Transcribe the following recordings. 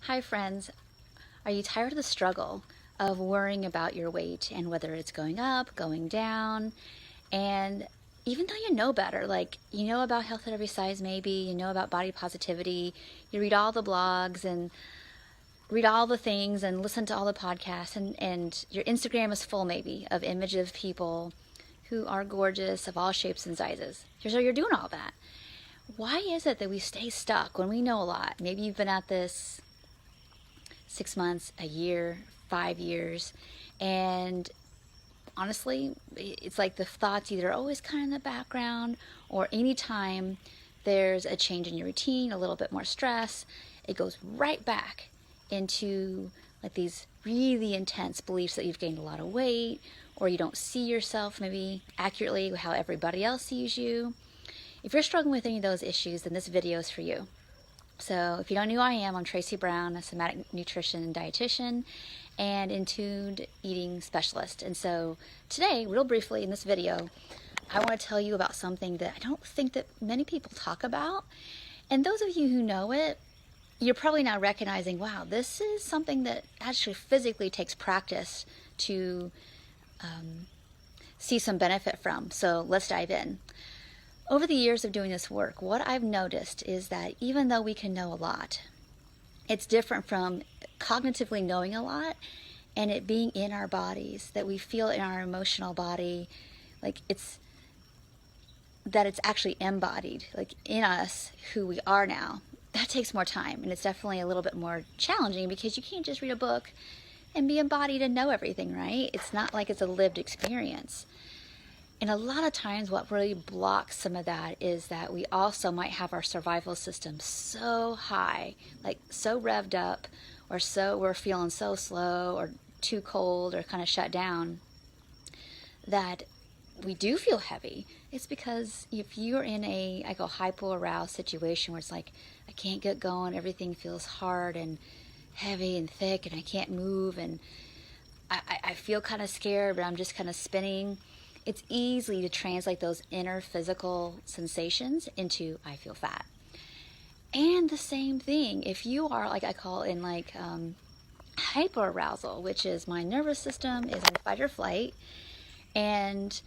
Hi friends, are you tired of the struggle of worrying about your weight and whether it's going up, going down? And even though you know better, like you know about health at every size maybe, you know about body positivity, you read all the blogs and read all the things and listen to all the podcasts and your Instagram is full maybe of images of people who are gorgeous of all shapes and sizes. So you're doing all that. Why is it that we stay stuck when we know a lot? Maybe you've been at this 6 months, a year, 5 years. And honestly, it's like the thoughts either always kind of in the background or anytime there's a change in your routine, a little bit more stress, it goes right back into like these really intense beliefs that you've gained a lot of weight or you don't see yourself maybe accurately how everybody else sees you. If you're struggling with any of those issues, then this video is for you. So if you don't know who I am, I'm Tracy Brown, a somatic nutrition and dietitian and intuned eating specialist. And so today, real briefly in this video, I want to tell you about something that I don't think that many people talk about. And those of you who know it, you're probably now recognizing, wow, this is something that actually physically takes practice to see some benefit from. So let's dive in. Over the years of doing this work, what I've noticed is that even though we can know a lot, it's different from cognitively knowing a lot and it being in our bodies, that we feel in our emotional body, like it's actually embodied, like in us, who we are now. That takes more time and it's definitely a little bit more challenging because you can't just read a book and be embodied and know everything, right? It's not like it's a lived experience. And a lot of times what really blocks some of that is that we also might have our survival system so high, like so revved up, or so we're feeling so slow or too cold or kind of shut down that we do feel heavy. It's because if you're in I go hypo-aroused situation where it's like, I can't get going, everything feels hard and heavy and thick and I can't move and I feel kind of scared, but I'm just kind of spinning. It's easy to translate those inner physical sensations into I feel fat. And the same thing, if you are, like I call in like hyperarousal, which is my nervous system is in fight or flight, and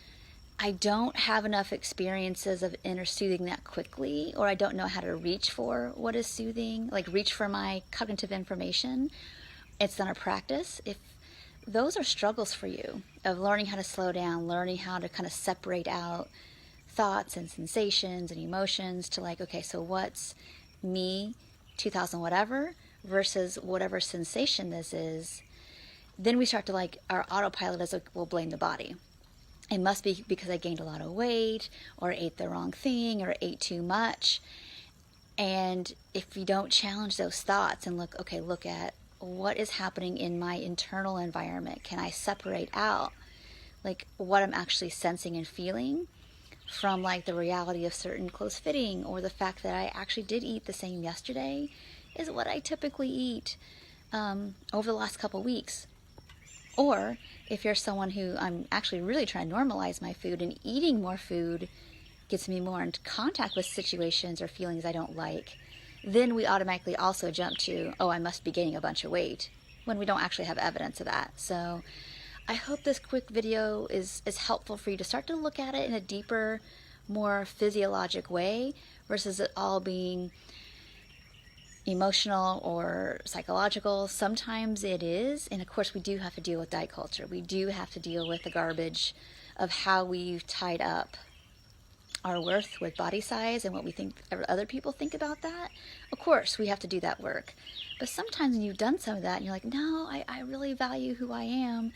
I don't have enough experiences of inner soothing that quickly, or I don't know how to reach for what is soothing, like reach for my cognitive information. It's not a practice. If those are struggles for you of learning how to slow down, learning how to kind of separate out thoughts and sensations and emotions to like, okay, so what's me 2000 whatever versus whatever sensation this is. Then we start to like, our autopilot is like, we'll blame the body. It must be because I gained a lot of weight or ate the wrong thing or ate too much. And if you don't challenge those thoughts and look, okay, look at what is happening in my internal environment? Can I separate out like what I'm actually sensing and feeling from like the reality of certain clothes fitting or the fact that I actually did eat the same yesterday is what I typically eat over the last couple weeks. Or if you're someone who I'm actually really trying to normalize my food and eating more food gets me more into contact with situations or feelings I don't like, then we automatically also jump to, oh, I must be gaining a bunch of weight, when we don't actually have evidence of that. So I hope this quick video is helpful for you to start to look at it in a deeper, more physiologic way versus it all being emotional or psychological. Sometimes it is, and of course we do have to deal with diet culture. We do have to deal with the garbage of how we've tied up our worth with body size and what we think other people think about that. Of course, we have to do that work. But sometimes when you've done some of that and you're like, no, I really value who I am.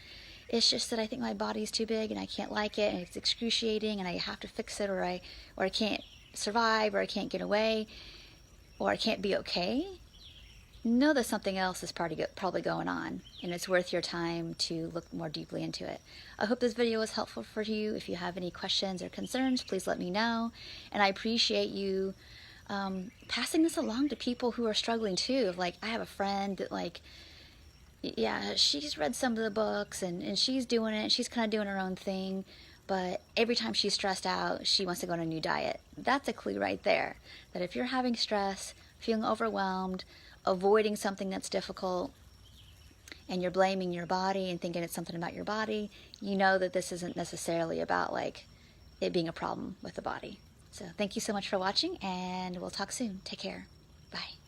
It's just that I think my body's too big and I can't like it and it's excruciating and I have to fix it or I can't survive or I can't get away or I can't be okay. Know that something else is probably going on and it's worth your time to look more deeply into it. I hope this video was helpful for you. If you have any questions or concerns, please let me know. And I appreciate you passing this along to people who are struggling too. Like I have a friend that like, yeah, she's read some of the books and she's doing it. She's kind of doing her own thing. But every time she's stressed out, she wants to go on a new diet. That's a clue right there, that if you're having stress, feeling overwhelmed, avoiding something that's difficult, and you're blaming your body and thinking it's something about your body, you know that this isn't necessarily about like it being a problem with the body. So thank you so much for watching, and we'll talk soon. Take care. Bye.